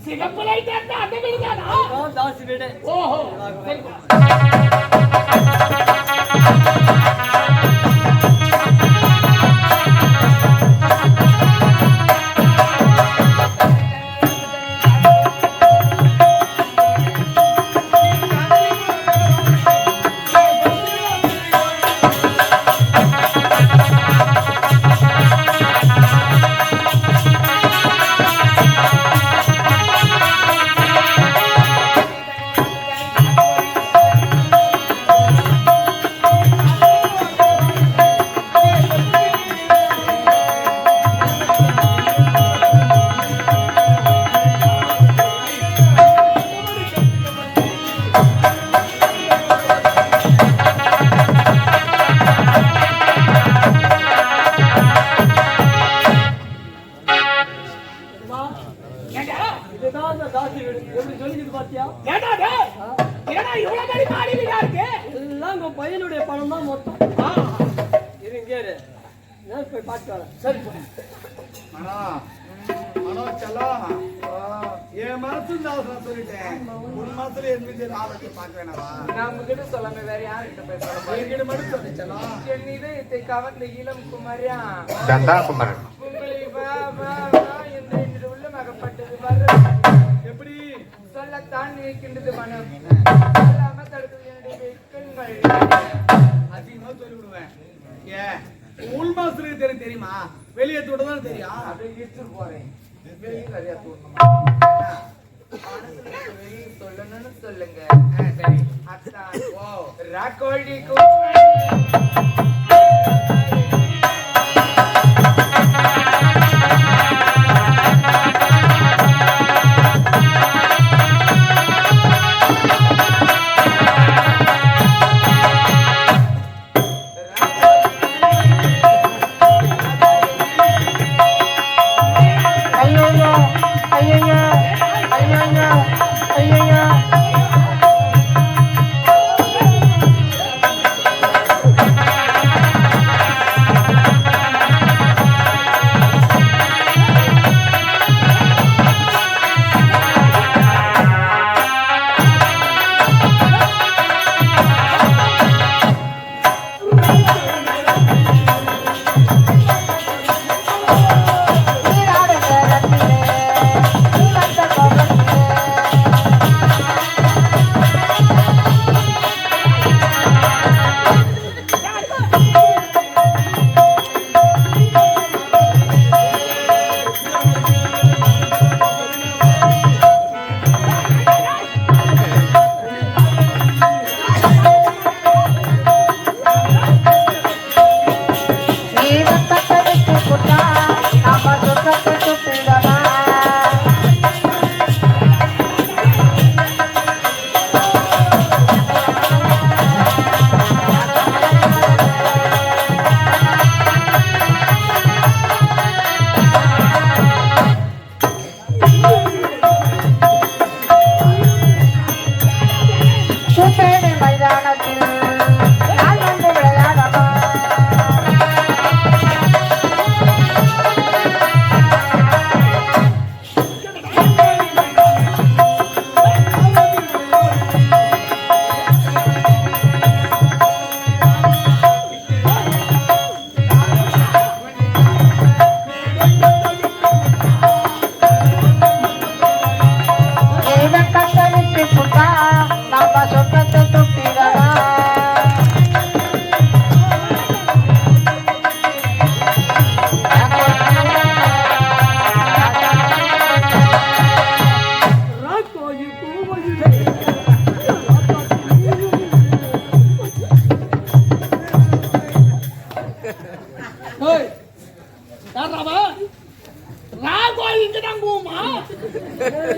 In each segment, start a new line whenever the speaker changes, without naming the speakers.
சிகப்பு லைட் அந்த வீடு தானா?
தாசி வீடு.
ஓஹோ
பையனுடைய பணம் தான் மொத்தம். இருங்க போய் பார்த்து வரேன். சரி
என் மனசு சொல்லிட்டேன். உன் மனசுல எந்த ஆபத்தை பார்க்க வேணாவா?
நான் உங்ககிட்ட சொல்லாம வேற யாருக்கிட்ட போய் சொல்ல
மட்டும் சொல்லிச்சலா.
என் இதயத்தை கவர்ந்த இளம் குமரியா
குமரன்
உங்களை என்று உள்ளமாகப்பட்டது வர
எப்படி
சொல்லத்தான் நினைக்கின்றது மனம் சொல்லாம தடுக்கிறது என்னுடைய வெட்கங்கள்.
அதிகமா சொல்லி விடுவேன். உள் மாசத்துக்கு தெரியுமா? வெளியே தூடதான் தெரியும்.
அப்படியே இட்டு போறேன். வெளியே சரியா தூடணும். வெளியே சொல்லணும்னு சொல்லுங்க. சரி அத்தான் ராக்கோழி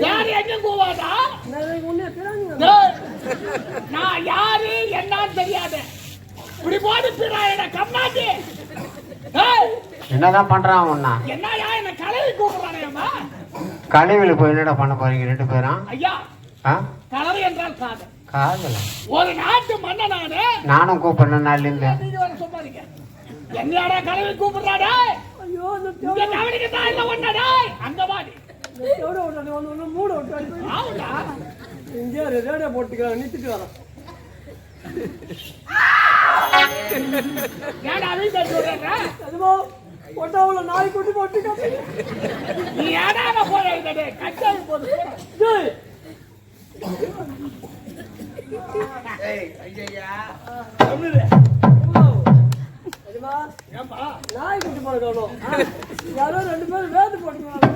யாரு எங்க கூவாதா? நான் யாரு என்னன்னு தெரியாது. இப்படி போட்டு பிறாயிட கம்மாட்டி.
என்னதான் பண்றான் உன்ன?
என்னயா என்ன கலவி கூப்பிடுறானேம்மா?
கலவில போய் என்னடா பண்ண போறீங்க ரெண்டு பேரும்?
ஐயா கலவி என்றால் காதல்.
காதல்
ஒரு நாட்டு மன்னனானே
நானும் கூப்பிடுறேன் நாள்ல இருந்து.
நீங்க வர சொன்னாருங்க. என்னடா கலவி கூப்பிடுறாடா? ஐயோ இந்த கவனிக்க தான் இல்ல ஒண்ணடா. அங்க வாடி.
எவ்வளோ விட்டு ஒன்று மூட விட்டு
ஆவுடா.
இங்கே ரேடியோ போட்டுக்கலாம் நிறுத்திட்டு வரேன்.
ஏன்டா வீட்டை சொல்றேன்?
அதுவோ பொட்டாவுல நாய் குட்டி போட்டு
நீ ஏடாட போற இதே கட்டாயி போது.
டேய்
ஏய் ஐயா
ஏன்பா நாய் குட்டி போடணும். யாரோ 2 பேரும் வேது போட்டுருவாங்க.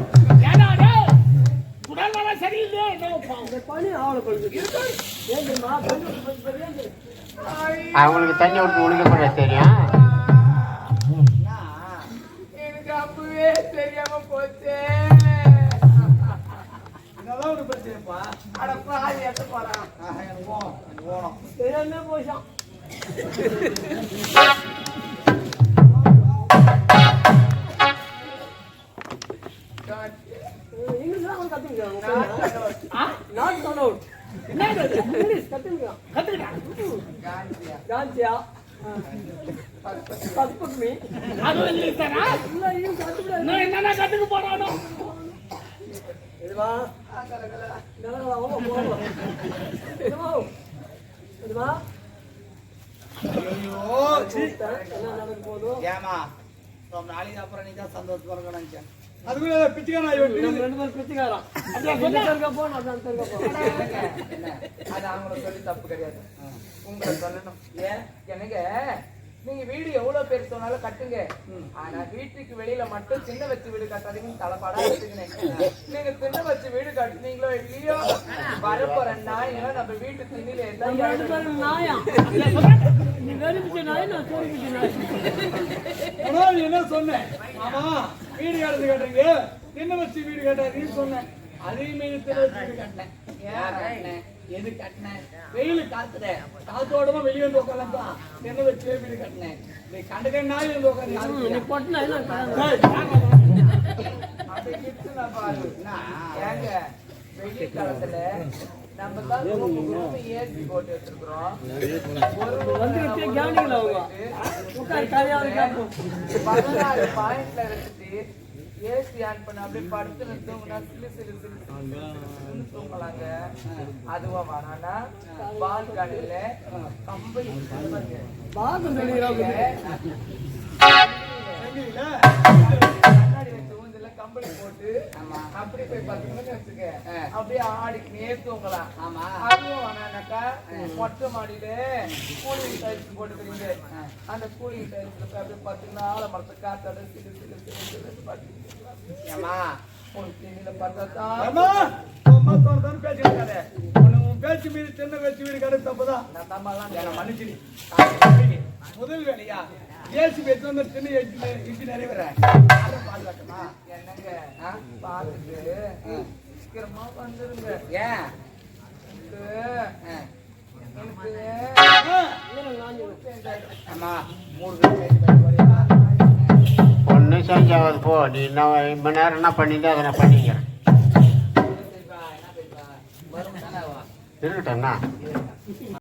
ஏடா டேய் உடல்நலம் சரியில்லை என்ன பாவம்.
இந்த பனி ஆவலை படுது. ஏந்துமா
அவங்களுக்கு தண்ணி விட்டு ஒழுங்க பண்ண தெரியும்.
எனக்கு அப்பவே தெரியாம போச்சு.
இதெல்லாம் ஒரு பிரச்சனைப்பா.
அட பாதி எத்த போறான்.
எனக்கு போகணும்.
தெரியாமலே போயிச்சான். இங்கிலீஷ் தான் கற்றுக்கலாம். Not got out.
என்னது இது?
இங்கிலீஷ் கற்றுக்கலாம்.
கத்துக்கிட்டா.
காஞ்சியா பத்மி
அதுவும் இங்கிலீஷ் தானா?
இல்லை இது கற்றுக்கலாம்.
இன்னும் என்னென்ன கத்துக்க போறானோ?
இதுவா இதெல்லாம் போடலாம். இதுவா இதுவா
ஐயோ சீ.
என்ன நடக்க போதும்.
ஏமா ரொம்ப நாளைக்கு அப்புறம் நீ தான் சந்தோஷமா இருக்கணும் நினைச்சேன். அதுக்குள்ள பிச்சுக்கான
நம்ம 2 பேரும் பிச்சுக்காரன். அப்படியே இருக்க போ நான் தான் இருக்க போ.
என்ன? அது அவங்கள சொல்லி தப்பு கிடையாது. உங்களை சொல்லணும். ஏன் எனக்கு நீங்க வீடு எவ்வளவு பேர் சொன்னாலும் கட்டுங்க. ஆனா வீட்டுக்கு வெளியில மட்டும் சின்ன வச்சு வீடு கட்டாதீங்கன்னு தலைப்பாடா வச்சுக்கினேன். நீங்க சின்ன வச்சு வீடு கட்டுனீங்களோ இல்லையோ வரப்போற நாய்களா நம்ம வீட்டு திண்ணில
நம்ம 2 பேரும் நாயா. நீ வெறிபிச்ச நாய் நான் சோறிபிச்ச நாய்.
ஆனா நீ என்ன சொன்ன? ஆமா வீடு கட்டுறது கட்டுறீங்க என்ன வச்சு வீடு கட்டாதீங்கன்னு சொன்னேன். அதையும் வீடு கட்டினேன். எது கட்டினேன்? வெயில் காத்துற காத்தோடமா வெளியே வந்து உட்காரலாம். என்ன வச்சு வீடு கட்டினேன். நீ கண்டுக்க நாய் வந்து உட்காந்து
நீ பொட்டினா என்ன
அப்படி கிட்டுனா பாரு. ஏங்க வெயில் காலத்துல நம்ம தான் ரூம் ஏசி போட்டு வச்சிருக்கிறோம்.
வந்துட்டு கவனிக்கல அவங்க. உட்கார் கரையாவது கேட்போம்.
16 பாயிண்ட்ல வச்சுட்டு ஏசி ஆன் பண்ண அப்படியே படுத்து தூங்கினா சிலு சிலு சிலு சிலுன்னு தூங்கலாங்க. அதுவா வேணானா பால்கனில கம்பளி
பாகம் தெரியுறாங்க.
கண்ணாடி வச்சு ஊஞ்சல கம்பளி போட்டு அப்படி போய் 10 மணி வச்சுக்க அப்படியே ஆடிக்கினே தூங்கலாம். அதுவும் வேணானாக்கா மொட்டை மாடியில கூலிங் டைல்ஸ் போட்டுக்கிறீங்க. அந்த கூலிங் டைல்ஸ்ல போய் அப்படியே 10 நாள் மரத்தை காத்தாட சிலு சிலு சிலு சிலு பாட்டு
பேச்சு மீறி சின்ன வச்சு வீடு கடை தப்புதான். மன்னிச்சு முதல் வேலையா ஏசி பேச்சு வந்து சின்ன இட்லி நிறைவேற பாதுகாட்டுமா
என்னங்க பாத்துட்டு சீக்கிரமா வந்துருங்க. ஏன்
ஒன்றும் செஞ்சாவது போ. நீ இன்னும் மணி நேரம் என்ன பண்ணிட்டு அதை நான் பண்ணிக்கிறேன். இருக்கட்டண்ணா.